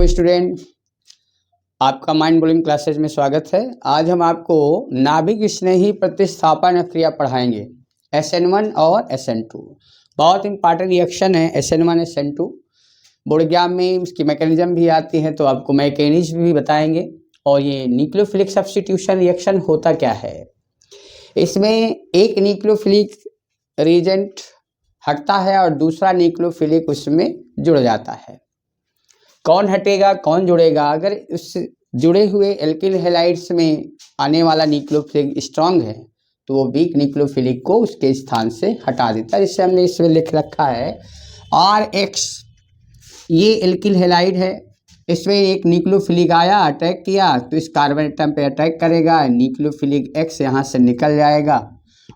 Student, आपका mind blowing classes में स्वागत है। आज हम आपको नाभिक स्नेही प्रतिस्थापन क्रिया पढ़ाएंगे SN1 और SN2। बहुत इंपॉर्टेंट रिएक्शन है SN1 SN2। बोर्ड एग्जाम में इसकी मैकेनिज्म भी आती है, तो आपको मैकेनिज्म भी बताएंगे। और ये न्यूक्लियोफिलिक सब्स्टिट्यूशन रिएक्शन होता क्या है, इसमें एक न्यूक्लियोफिलिक रिएजेंट हटता है और दूसरा न्यूक्लियोफिलिक उसमें जुड़ जाता है। कौन हटेगा कौन जुड़ेगा? अगर उस जुड़े हुए एल्किल हैलाइड्स में आने वाला न्यूक्लियोफिलिक स्ट्रांग है तो वो वीक न्यूक्लियोफिलिक को उसके स्थान से हटा देता है। जिससे हमने इसमें लिख रखा है RH। ये एल्किल हैलाइड है, इसमें एक न्यूक्लियोफिलिक आया, अटैक किया, तो इस कार्बन एटम पे अटैक करेगा, न्यूक्लियोफिलिक X यहाँ से निकल जाएगा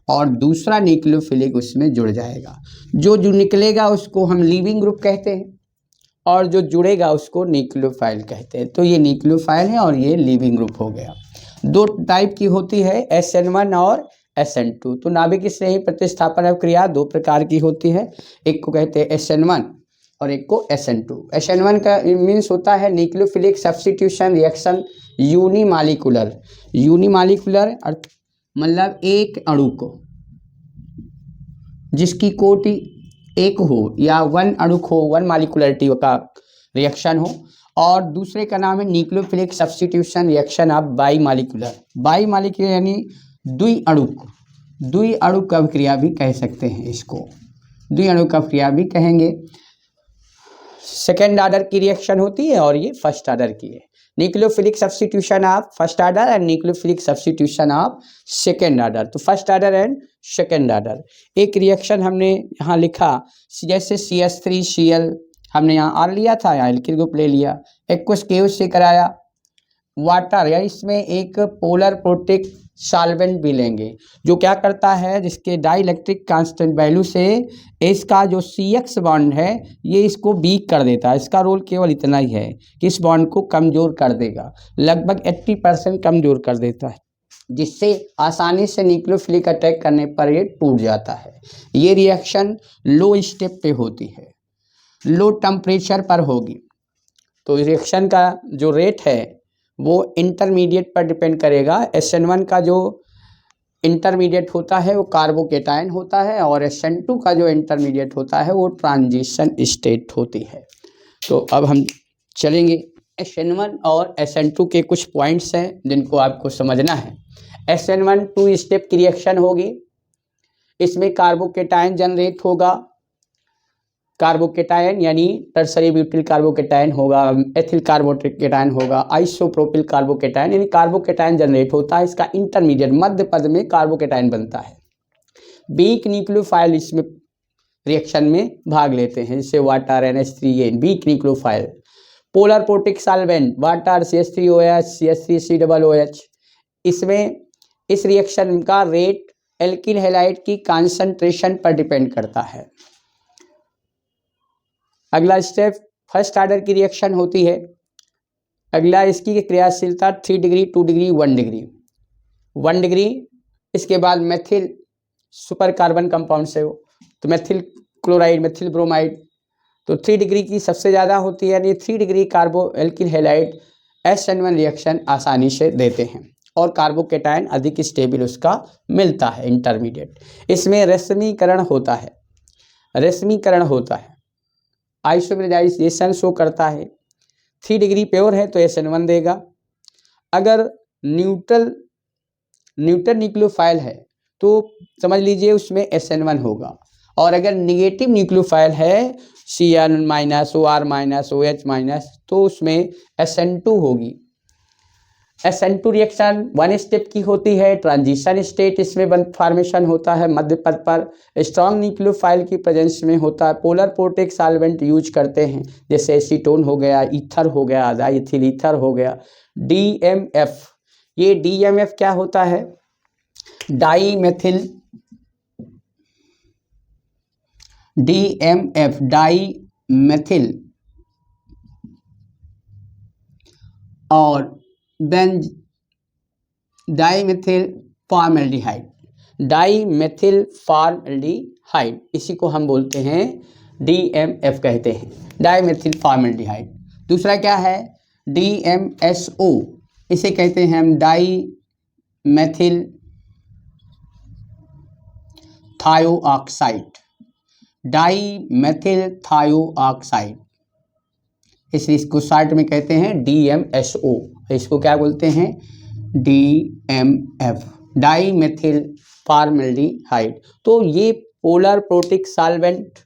और दूसरा न्यूक्लियोफिलिक उसमें जुड़ जाएगा। जो निकलेगा उसको हम लीविंग ग्रुप कहते हैं और जो जुड़ेगा उसको न्यूक्लियोफाइल कहते हैं। तो ये न्यूक्लियोफाइल है और ये लीविंग ग्रुप हो गया। दो टाइप की होती है SN1 और SN2। तो नाभिक स्नेही प्रतिस्थापन क्रिया दो प्रकार की होती है, एक को कहते हैं SN1 और एक को SN2। SN1 का मीन्स होता है न्यूक्लियोफिलिक सब्स्टिट्यूशन रिएक्शन यूनिमालिकुलर। यूनिमालिकुलर मतलब एक अणु को जिसकी कोटि एक हो या वन अणु हो, वन मालिकुलरिटी का रिएक्शन हो, और दूसरे का नाम है nucleophilic substitution reaction of by molecular. By molecular यानी द्वि अणु का क्रिया भी कह सकते हैं, इसको द्वि अणु का क्रिया भी कहेंगे। सेकेंड ऑर्डर की रिएक्शन होती है और ये फर्स्ट ऑर्डर की है। Nucleophilic substitution of first order and nucleophilic substitution of second order. तो first order and second order. एक रिएक्शन हमने यहाँ लिखा, जैसे CH3Cl हमने यहाँ R लिया था, यहाँ एल्किल ग्रुप ले लिया, एक कुछ केव से कराया वाटर, या इसमें एक पोलर प्रोटिक सॉल्वेंट भी लेंगे जो क्या करता है, जिसके डाइलेक्ट्रिक कांस्टेंट वैल्यू से इसका जो CX बॉन्ड है ये इसको वीक कर देता है। इसका रोल केवल इतना ही है कि इस बॉन्ड को कमज़ोर कर देगा, लगभग 80% कमज़ोर कर देता है, जिससे आसानी से न्यूक्लियोफिलिक अटैक करने पर ये टूट जाता है। ये रिएक्शन लो स्टेप पे होती है, लो टेम्परेचर पर होगी। तो रिएक्शन का जो रेट है वो इंटरमीडिएट पर डिपेंड करेगा। SN1 का जो इंटरमीडिएट होता है वो कार्बोकेटायन होता है और SN2 का जो इंटरमीडिएट होता है वो ट्रांजिशन स्टेट होती है। तो अब हम चलेंगे SN1 और SN2 के कुछ पॉइंट्स हैं जिनको आपको समझना है। SN1 2 स्टेप की रिएक्शन होगी, इसमें कार्बोकेटायन जनरेट होगा। कार्बोकेटायन यानी टर्सरी ब्यूटिल कार्बोकेटायन होगा, एथिल कार्बोकेटायन होगा, आइसोप्रोपिल कार्बोकेटायन यानी कार्बोकेटायन जनरेट होता है। इसका इंटरमीडिएट मध्य पद में कार्बोकेटायन बनता है। वीक न्यूक्लियोफाइल इसमें रिएक्शन में भाग लेते हैं, जैसे water NH3 weak nucleophile. Polar protic solvent water CH3OH CH3COOH। इसमें इस रिएक्शन का रेट एल्किल हैलाइड की कॉन्सेंट्रेशन पर डिपेंड करता है। अगला स्टेप फर्स्ट ऑर्डर की रिएक्शन होती है। अगला इसकी क्रियाशीलता 3 डिग्री 2 डिग्री 1 डिग्री 1 डिग्री। इसके बाद मेथिल सुपर कार्बन कंपाउंड से हो तो मेथिल क्लोराइड, मेथिल ब्रोमाइड, तो 3 डिग्री की सबसे ज़्यादा होती है, यानी 3 degree कार्बो alkyl halide SN1 reaction आसानी से देते हैं और कार्बोकेटायन अधिक स्टेबल उसका मिलता है इंटरमीडिएट। इसमें रेशमीकरण होता है, आइसोमराइजेशन शो करता है। 3 डिग्री प्योर है तो SN1 देगा। अगर न्यूट्रल न्यूक्लियोफाइल है तो समझ लीजिए उसमें SN1 होगा, और अगर निगेटिव न्यूक्लियोफाइल है Cl- OR- OH- तो उसमें SN2 होगी। SN2 रिएक्शन 1 स्टेप की होती है, ट्रांजिशन स्टेट इसमें फॉर्मेशन होता है मध्य पद पर, स्ट्रॉन्ग न्यूक्लियोफाइल की प्रेजेंस में होता है। पोलर प्रोटिक सॉल्वेंट यूज करते हैं, जैसे एसीटोन हो गया, ईथर हो गया, डाइथिल ईथर हो गया। DMF, ये DMF क्या होता है? DMF डाईमेथिल और डाईमेथिल फॉर्मल्डिहाइड, इसी को हम बोलते हैं DMF कहते हैं, डाईमेथिल फॉर्मल्डिहाइड। दूसरा क्या है DMSO, इसे कहते हैं हम डाई मेथिल थायोऑक्साइड, डाई मेथिल थायोऑक्साइड, इसलिए इसको शॉर्ट में कहते हैं DMSO। इसको क्या बोलते हैं DMF, डाई मेथिल फॉर्मल्डिहाइड। तो ये polar protic solvent,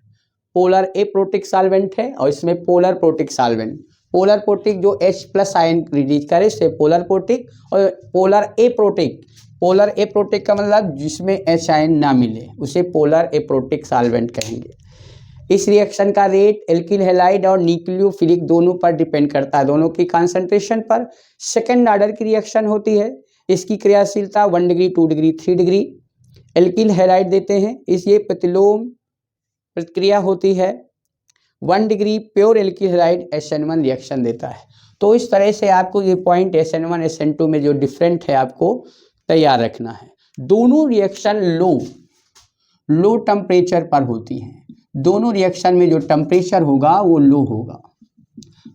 polar aprotic solvent है और इसमें polar protic solvent. Polar protic जो H+ आयन रिलीज करे से पोलर प्रोटिक, और पोलर एप्रोटिक, पोलर एप्रोटिक का मतलब जिसमें H आयन ना मिले उसे पोलर एप्रोटिक सॉल्वेंट कहेंगे। इस रिएक्शन का रेट एल्किल हैलाइड और न्यूक्लियोफिलिक दोनों पर डिपेंड करता है, दोनों की कॉन्सेंट्रेशन पर। सेकेंड ऑर्डर की रिएक्शन होती है, इसकी क्रियाशीलता 1 degree 2 degree 3 degree alkyl halide देते हैं। इस ये प्रतिलोम प्रतिक्रिया होती है। 1 degree pure alkyl halide SN1 reaction देता है। तो इस तरह से आपको ये पॉइंट SN1 SN2 में जो डिफरेंट है आपको तैयार रखना है। दोनों रिएक्शन लो टेम्परेचर पर होती हैं। दोनों रिएक्शन में जो टेम्परेचर होगा वो लो होगा।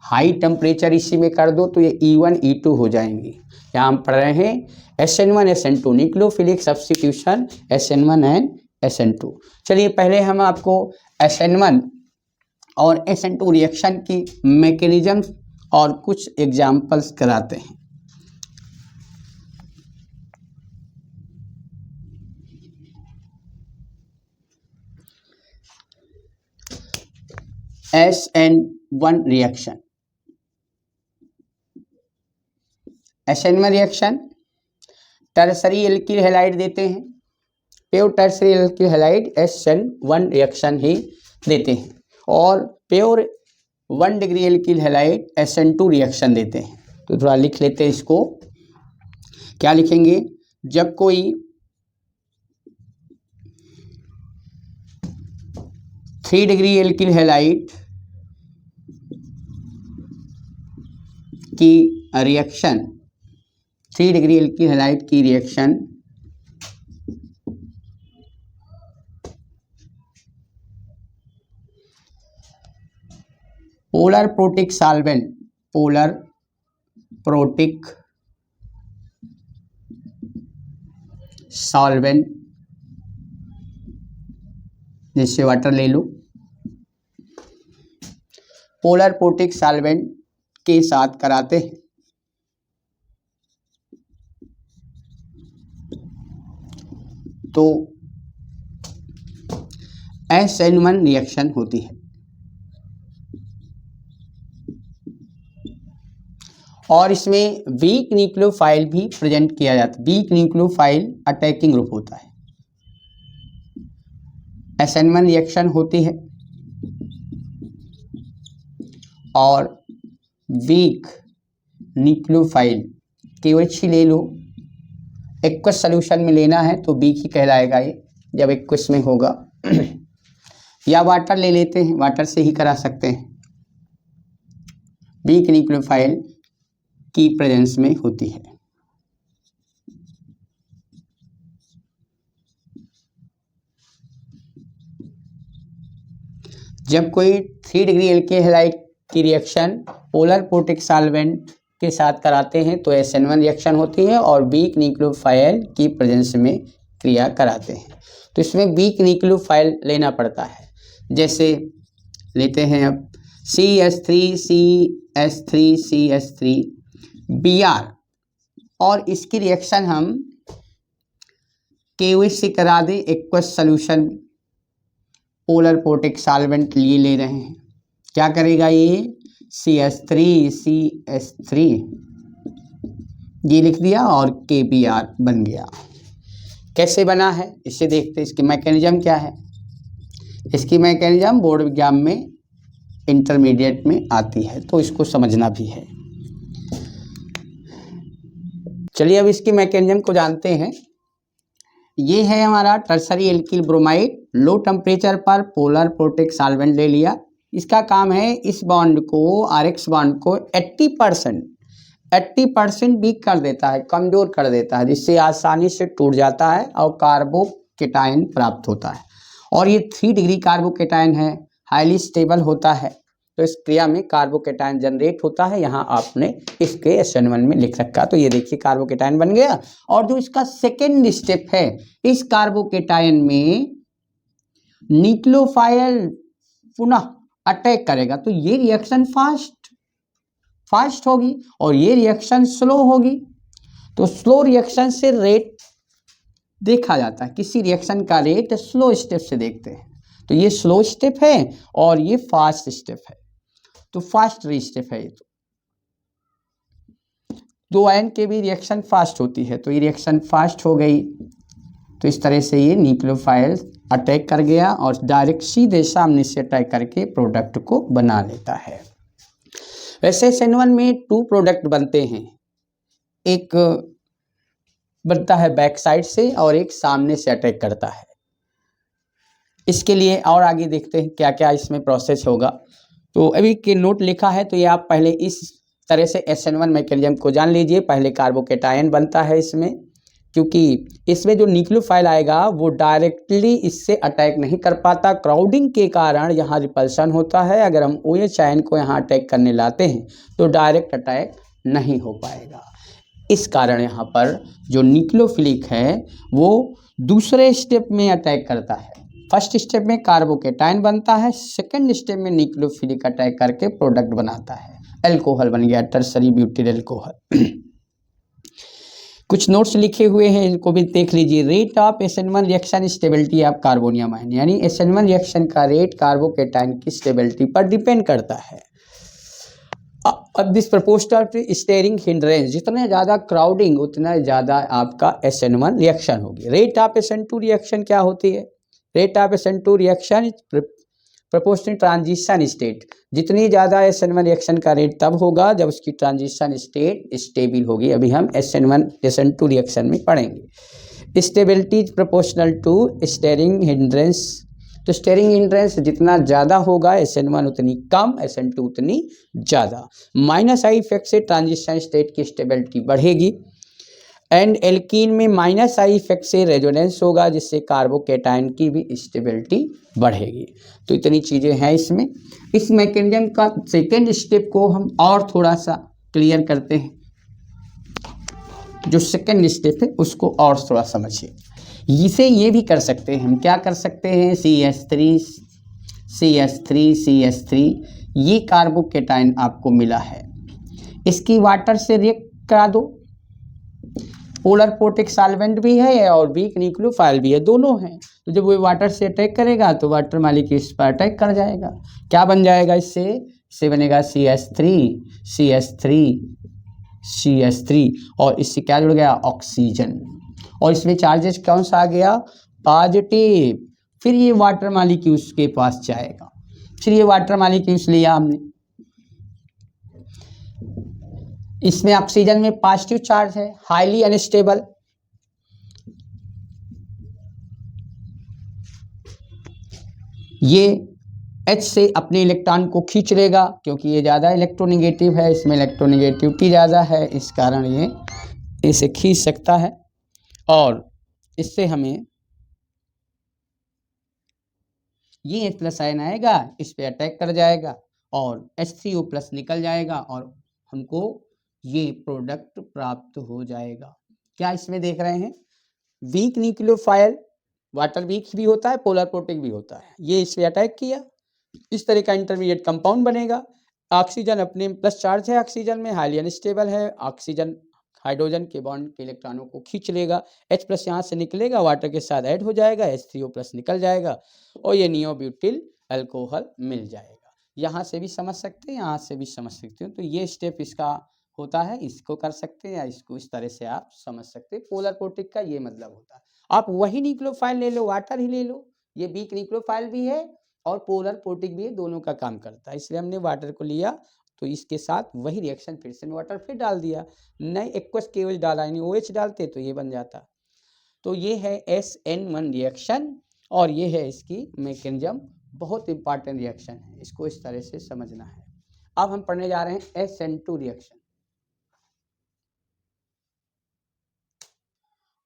हाई टेम्परेचर इसी में कर दो तो ये E1 E2 हो जाएंगे। यहाँ हम पढ़ रहे हैं SN1 SN2 nucleophilic substitution SN1 and SN2। चलिए पहले हम आपको SN1 और SN2 रिएक्शन की मैकेनिज्म और कुछ एग्जाम्पल्स कराते हैं। SN1 reaction, SN1 reaction tertiary alkyl halide देते हैं, pure tertiary alkyl halide SN1 reaction ही देते हैं, और pure 1 degree alkyl halide SN2 reaction देते हैं। तो थोड़ा लिख लेते हैं इसको, क्या लिखेंगे, जब कोई 3 डिग्री एल्किल हैलाइड की रिएक्शन, 3 डिग्री एल्किल हैलाइड की reaction polar protic solvent, polar protic solvent जैसे वाटर ले लो, पोलर प्रोटिक सॉल्वेंट के साथ कराते हैं तो SN1 रिएक्शन होती है। और इसमें वीक न्यूक्लियोफाइल भी प्रेजेंट किया जाता है। वीक न्यूक्लियोफाइल अटैकिंग ग्रुप होता है। SN1 रिएक्शन होती है और वीक न्यूक्लियोफाइल KOH ले लो, एक्वस सोल्यूशन में लेना है तो वीक ही कहलाएगा ये जब एक्वस में होगा या वाटर ले लेते हैं, वाटर से ही करा सकते हैं। वीक न्यूक्लियोफाइल की प्रेजेंस में होती है। जब कोई 3 डिग्री एल्किल हैलाइड की रिएक्शन पोलर प्रोटिक सॉल्वेंट के साथ कराते हैं तो SN1 रिएक्शन होती है और वीक न्यूक्लियोफाइल की प्रेजेंस में क्रिया कराते हैं। तो इसमें वीक न्यूक्लियोफाइल लेना पड़ता है। जैसे लेते हैं अब CH3 CH3 CH3 Br, और इसकी रिएक्शन हम KOH से करा दें, aqueous solution polar protic solvent लिए ले रहे हैं। क्या करेगा ये CH3 CH3 ये लिख दिया और KBr बन गया। कैसे बना है इसे देखते हैं। इसकी मैकेनिज्म क्या है। इसकी मैकेनिज्म बोर्ड एग्जाम में इंटरमीडिएट में आती है तो इसको समझना भी है। चलिए अब इसकी मैकेनिज्म को जानते हैं। ये है हमारा tertiary alkyl bromide, low temperature पर पोलर प्रोटिक सॉल्वेंट ले लिया। इसका काम है इस बॉन्ड को, RX बॉन्ड को 80% वीक कर देता है, कमजोर कर देता है, जिससे आसानी से टूट जाता है और कार्बोकेटाइन प्राप्त होता है। और ये 3 डिग्री कार्बोकेटाइन है, हाईली स्टेबल होता है। तो इस क्रिया में कार्बोकेटायन जनरेट होता है। यहाँ आपने इसके SN1 में लिख रखा, तो ये देखिए कार्बोकेटायन बन गया। और जो इसका सेकेंड स्टेप है, इस कार्बोकेटायन में न्यूक्लियोफाइल पुनः अटैक करेगा, तो ये रिएक्शन फास्ट होगी और ये रिएक्शन स्लो होगी। तो स्लो रिएक्शन से रेट देखा जाता है, किसी रिएक्शन का रेट स्लो स्टेप से देखते हैं। तो ये स्लो स्टेप है और ये फास्ट स्टेप है, तो फास्ट स्टेप है। ये तो दो आयन के भी रिएक्शन फास्ट होती है, तो ये रिएक्शन फास्ट हो गई। तो इस तरह से ये न्यूक्लियोफाइल अटैक कर गया और डायरेक्ट सीधे सामने से अटैक करके प्रोडक्ट को बना लेता है। वैसे SN1 में 2 प्रोडक्ट बनते हैं, एक बनता है बैक साइड से और एक सामने से अटैक करता है। इसके लिए और आगे देखते हैं क्या क्या इसमें प्रोसेस होगा। तो अभी के नोट लिखा है, तो ये आप पहले इस तरह से SN1 मैकेनिज्म को जान लीजिए। पहले कार्बोकेटायन बनता है इसमें, क्योंकि इसमें जो न्यूक्लियोफाइल आएगा वो डायरेक्टली इससे अटैक नहीं कर पाता, क्राउडिंग के कारण यहाँ रिपल्शन होता है। अगर हम OH आयन को यहाँ अटैक करने लाते हैं तो डायरेक्ट अटैक नहीं हो पाएगा। इस कारण यहाँ पर जो न्यूक्लियोफिलिक है वो दूसरे स्टेप में अटैक करता है। फर्स्ट स्टेप में कार्बोकेटायन बनता है, सेकंड स्टेप में न्यूक्लियोफिलिक अटैक करके प्रोडक्ट बनाता है, अल्कोहल बन गया, टर्सरी ब्यूटिल अल्कोहल। कुछ नोट्स लिखे हुए हैं, इनको भी देख लीजिए। Rate of SN1 reaction stability of carbonium ion, यानी SN1 रिएक्शन का रेट कार्बोकेटायन की स्टेबिलिटी पर डिपेंड करता है। अब this proportional to steering hindrance, जितना ज़्यादा क्राउडिंग उतना ज़्यादा आपका SN1 रिएक्शन होगी। रेट ऑफ SN2 रिएक्शन क्या होती है? Rate of SN2 reaction proportional transition state, जितनी ज़्यादा SN1 रिएक्शन का रेट तब होगा जब उसकी ट्रांजिशन स्टेट स्टेबल होगी। अभी हम SN2 रिएक्शन में पढ़ेंगे। Stability proportional to steering hindrance, तो स्टीयरिंग हिंड्रेंस जितना ज़्यादा होगा SN1 उतनी कम, SN2 उतनी ज़्यादा। माइनस आई इफेक्ट से ट्रांजिशन स्टेट की स्टेबिलिटी बढ़ेगी। एंड एल्कीन में माइनस आई इफेक्ट से रेजोनेंस होगा, जिससे कार्बोकेटायन की भी स्टेबिलिटी बढ़ेगी। तो इतनी चीज़ें हैं इसमें। इस मैकेनिज्म का सेकेंड स्टेप को हम और थोड़ा सा क्लियर करते हैं। जो सेकेंड स्टेप है उसको और थोड़ा समझिए। इसे ये भी कर सकते हैं हम, क्या कर सकते हैं, CH3 ये कार्बोकेटायन आपको मिला है, इसकी वाटर से रिएक्ट करा दो। पोलर पोटिक सॉल्वेंट भी है और वीक न्यूक्लियोफाइल भी है, दोनों हैं। तो जब वो वाटर से अटैक करेगा तो वाटर मॉलिक्यूल इस पर अटैक कर जाएगा। क्या बन जाएगा इससे बनेगा CH3 और इससे क्या जुड़ गया, ऑक्सीजन। और इसमें चार्जेस कौन सा आ गया, पॉजिटिव। फिर ये वाटर मॉलिक्यूल्स के पास जाएगा, फिर ये वाटर मॉलिक्यूल्स लिया हमने, इसमें ऑक्सीजन में पॉजिटिव चार्ज है, हाईली अनस्टेबल। ये H से अपने इलेक्ट्रॉन को खींच लेगा, क्योंकि ये ज़्यादा इलेक्ट्रोनेगेटिव है, इसमें इलेक्ट्रोनेगेटिविटी ज़्यादा है, इस कारण ये इसे खींच सकता है। और इससे हमें ये H+ आयन आएगा, इस पे अटैक कर जाएगा और H3O+ निकल जाएगा और हमको ये प्रोडक्ट प्राप्त हो जाएगा। क्या इसमें देख रहे हैं, वीक न्यूक्लियोफाइल, वाटर वीक भी होता है, पोलर प्रोटिक भी होता है, ये इस पे अटैक किया, इस तरह का इंटरमीडिएट कंपाउंड बनेगा। ऑक्सीजन अपने प्लस चार्ज है, ऑक्सीजन में हाईली अनस्टेबल है, ऑक्सीजन हाइड्रोजन के बॉन्ड के इलेक्ट्रॉनों को खींच लेगा, H+ यहाँ से निकलेगा, वाटर के साथ ऐड हो जाएगा, H3O+ निकल जाएगा और ये नियोब्यूटिल अल्कोहल मिल जाएगा। यहाँ से भी समझ सकते हैं, यहाँ से भी समझ सकते हो। तो ये स्टेप इसका होता है, इसको कर सकते हैं या इसको इस तरह से आप समझ सकते हैं। पोलर प्रोटिक का ये मतलब होता है। आप वही न्यूक्लियोफाइल ले लो, वाटर ही ले लो, ये वीक न्यूक्लियोफाइल भी है और पोलर प्रोटिक भी है, दोनों का काम करता है। इसलिए हमने वाटर को लिया तो इसके साथ वही रिएक्शन फिर से वाटर फिर डाल दिया, नहीं एक्वस केवल डाला, यानी OH डालते तो ये बन जाता। तो ये है SN1 रिएक्शन और ये है इसकी मैकेनिज्म, बहुत इंपॉर्टेंट रिएक्शन है, इसको इस तरह से समझना है। अब हम पढ़ने जा रहे हैं SN2 रिएक्शन।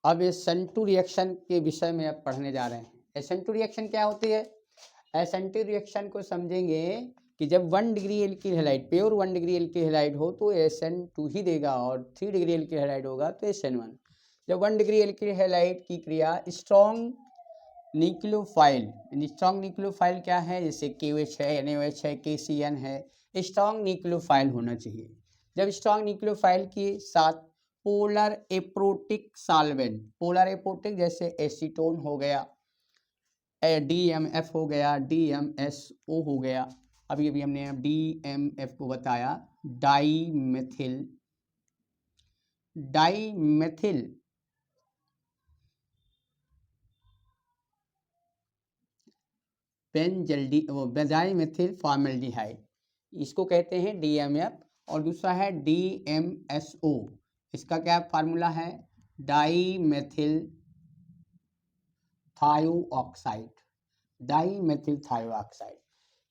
अब SN2 रिएक्शन के विषय में अब पढ़ने जा रहे हैं। SN2 रिएक्शन क्या होती है? SN2 रिएक्शन को समझेंगे कि जब 1 degree alkyl halide, pure 1 degree alkyl halide हो तो SN2 ही देगा, और 3 डिग्री एल्किल हैलाइड होगा तो SN1। जब 1 डिग्री एल्किल हैलाइड की क्रिया स्ट्रॉन्ग न्यूक्लियोफाइल, स्ट्रॉन्ग न्यूक्लियोफाइल क्या है, जैसे KOH है, NaOH है, KCN है, स्ट्रॉन्ग न्यूक्लियोफाइल होना चाहिए। जब स्ट्रॉन्ग न्यूक्लियोफाइल के साथ polar aprotic solvent, polar aprotic जैसे एसीटोन हो गया, DMF हो गया, DMSO हो गया, अभी अभी हमने DMF को बताया, डाईमेथिल बेंजाइलमेथिल फॉर्मेल्डिहाइड, इसको कहते हैं DMF, और दूसरा है DMSO, इसका क्या फार्मूला है, डाईमेथिल थायोऑक्साइड, डाईमेथिल थायोऑक्साइड।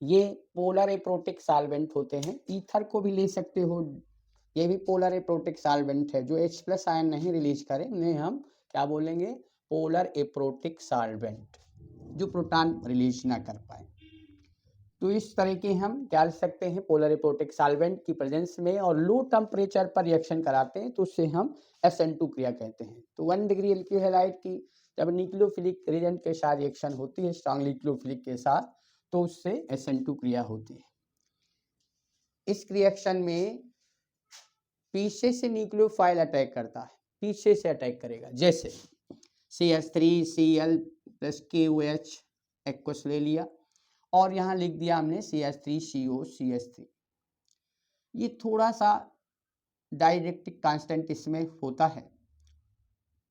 ये पोलर एप्रोटिक सॉल्वेंट होते हैं, ईथर को भी ले सकते हो, ये भी पोलर एप्रोटिक सॉल्वेंट है, जो H+ आयन नहीं रिलीज करे उन्हें हम क्या बोलेंगे, पोलर एप्रोटिक सॉल्वेंट, जो प्रोटॉन रिलीज ना कर पाए। तो इस तरह के हम क्या लिख सकते हैं, पोलर एप्रोटिक सॉल्वेंट की प्रेजेंस में और लो टेम्परेचर पर रिएक्शन कराते हैं तो उससे हम SN2 क्रिया कहते हैं। तो 1 डिग्री एल्किल हैलाइड की जब न्यूक्लियोफिलिक एजेंट के साथ रिएक्शन होती है, स्ट्रॉन्ग न्यूक्लियोफिलिक के साथ, तो उससे SN2 क्रिया होती है। इस रिएक्शन में पीछे से न्यूक्लियोफाइल अटैक करता है, पीछे से अटैक करेगा, जैसे CH3Cl + KOH एक्वस ले लिया, और यहाँ लिख दिया हमने CH3COCH3। ये थोड़ा सा डाइलेक्ट्रिक कांस्टेंट इसमें होता है,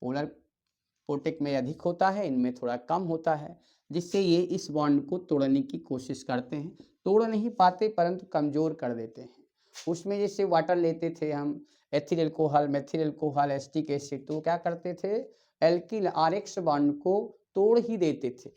पोलर एप्रोटिक में अधिक होता है, इनमें थोड़ा कम होता है, जिससे ये इस बॉन्ड को तोड़ने की कोशिश करते हैं, तोड़ नहीं पाते परंतु कमजोर कर देते हैं। उसमें जैसे वाटर लेते थे हम, ethyl alcohol, methyl alcohol, acetic acid, तो क्या करते थे, एल्किल RX बॉन्ड को तोड़ ही देते थे।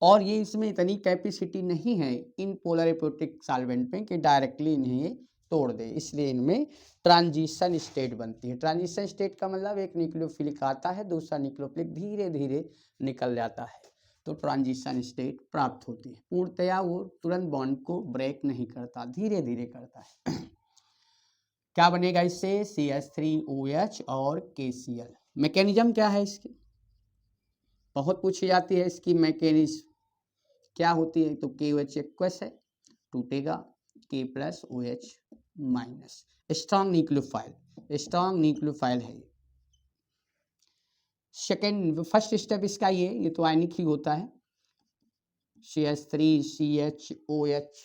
और ये इसमें इतनी कैपेसिटी नहीं है इन पोलर एप्रोटिक सॉल्वेंट में कि डायरेक्टली इन्हें तोड़ दे, इसलिए इनमें ट्रांजिशन स्टेट बनती है। ट्रांजिशन स्टेट का मतलब एक न्यूक्लियोफिलिक आता है, दूसरा न्यूक्लियोफिलिक धीरे धीरे निकल जाता है, तो ट्रांजिशन स्टेट प्राप्त होती है। पूर्णतया वो तुरंत बॉन्ड को ब्रेक नहीं करता, धीरे धीरे करता है। क्या बनेगा इससे, CH3OH और KCl। मैकेनिज्म क्या है इसकी, बहुत पूछी जाती है इसकी मैकेनिज्म क्या होती है, तो KOH एक्वस है, टूटेगा, K+OH-, strong nucleophile, strong nucleophile है। सेकेंड, फर्स्ट स्टेप इसका ये तो आयनिक ही होता है, CH3CHOH,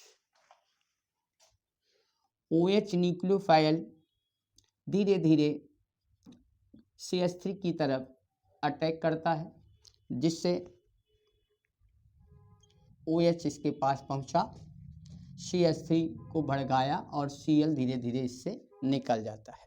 OH न्यूक्लियोफाइल धीरे धीरे CH3 की तरफ अटैक करता है, जिससे OH इसके पास पहुंचा, CH3 को भड़काया और Cl धीरे धीरे इससे निकल जाता है।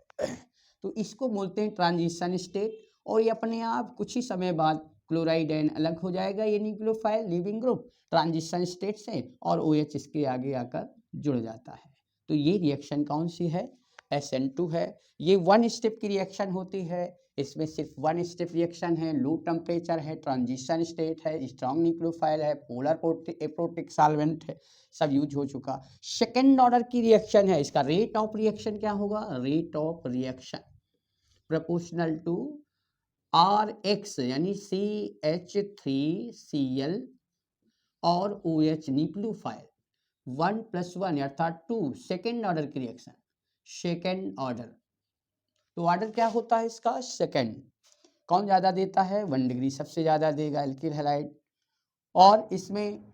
तो इसको बोलते हैं ट्रांजिशन स्टेट, और ये अपने आप कुछ ही समय बाद क्लोराइड आयन अलग हो जाएगा, ये nucleophile leaving group transition state से, और OH इसके आगे आकर जुड़ जाता है। तो ये रिएक्शन कौन सी है, SN2 है। ये 1 स्टेप की रिएक्शन होती है, इसमें सिर्फ 1 स्टेप रिएक्शन है, लो टेम्परेचर है, ट्रांजिशन स्टेट है, स्ट्रॉन्ग न्यूक्लियोफाइल है, पोलर एप्रोटिक सॉल्वेंट है, सब यूज हो चुका। सेकेंड ऑर्डर की रिएक्शन है, इसका रेट ऑफ रिएक्शन क्या होगा, rate of reaction proportional to RX, यानी CH3Cl और OH न्यूक्लियोफाइल 1+1 अर्थात 2, सेकेंड ऑर्डर की रिएक्शन, सेकेंड ऑर्डर। तो ऑर्डर क्या होता है इसका, सेकेंड। कौन ज़्यादा देता है, 1 डिग्री सबसे ज़्यादा देगा एल्किल हैलाइड, और इसमें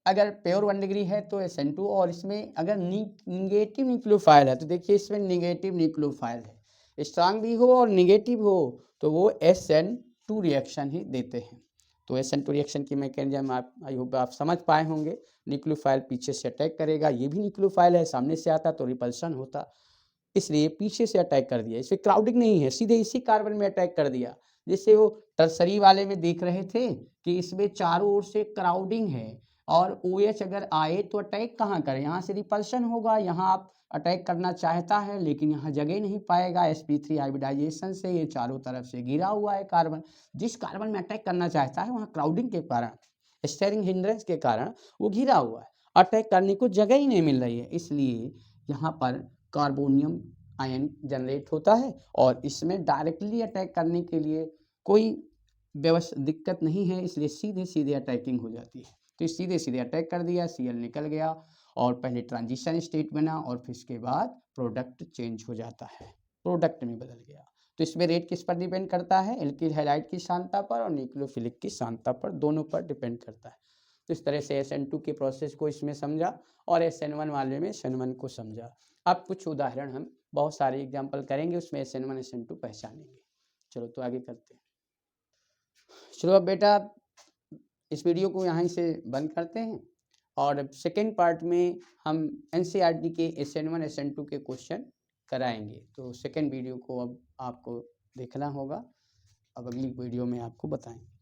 अगर प्योर 1 डिग्री है तो SN2, और इसमें अगर निगेटिव न्यूक्लियोफाइल है तो देखिए इसमें निगेटिव न्यूक्लियोफाइल है, स्ट्रांग भी हो और निगेटिव हो तो वो SN2 रिएक्शन ही देते हैं। तो SN2 रिएक्शन की मैकेनिज्म आई होप आप समझ पाए होंगे। न्यूक्लियोफाइल पीछे से अटैक करेगा, ये भी न्यूक्लियोफाइल है, सामने से आता तो रिपल्सन होता, इसलिए पीछे से अटैक कर दिया। इसमें क्राउडिंग नहीं है, सीधे इसी कार्बन में अटैक कर दिया, जिससे वो टर्सरी वाले में देख रहे थे कि इसमें चारों ओर से क्राउडिंग है, और OH अगर आए तो अटैक कहाँ करे, यहाँ से रिपल्शन होगा, यहाँ आप अटैक करना चाहता है लेकिन यहाँ जगह नहीं पाएगा, sp3 हाइब्रिडाइजेशन से ये चारों तरफ से घिरा हुआ है कार्बन। जिस कार्बन में अटैक करना चाहता है वहाँ क्राउडिंग के कारण, स्टेरिंग हिंड्रेंस के कारण वो घिरा हुआ है, अटैक करने को जगह ही नहीं मिल रही है, इसलिए यहाँ पर कार्बोनियम आयन जनरेट होता है और इसमें डायरेक्टली अटैक करने के लिए कोई दिक्कत नहीं है, इसलिए सीधे सीधे अटैकिंग हो जाती है। तो सीधे सीधे अटैक कर दिया, Cl निकल गया और पहले ट्रांजिशन स्टेट बना और फिर इसके बाद प्रोडक्ट चेंज हो जाता है, प्रोडक्ट में बदल गया। तो इसमें रेट किस पर डिपेंड करता है? एल्किल हैलाइड की सांद्रता पर और न्यूक्लियोफिलिक की सांद्रता पर, दोनों पर डिपेंड करता है। तो इस तरह से SN2 के प्रोसेस को इसमें समझा और SN1 वाले में SN1 को समझा। अब कुछ उदाहरण हम बहुत सारे एग्जाम्पल करेंगे, उसमें SN1 SN2 पहचानेंगे। चलो तो आगे करते हैं। चलो अब बेटा इस वीडियो को यहाँ से बंद करते हैं और सेकेंड पार्ट में हम NCERT के SN1 SN2 के क्वेश्चन कराएंगे। तो सेकेंड वीडियो को अब आपको देखना होगा, अब अगली वीडियो में आपको बताएंगे।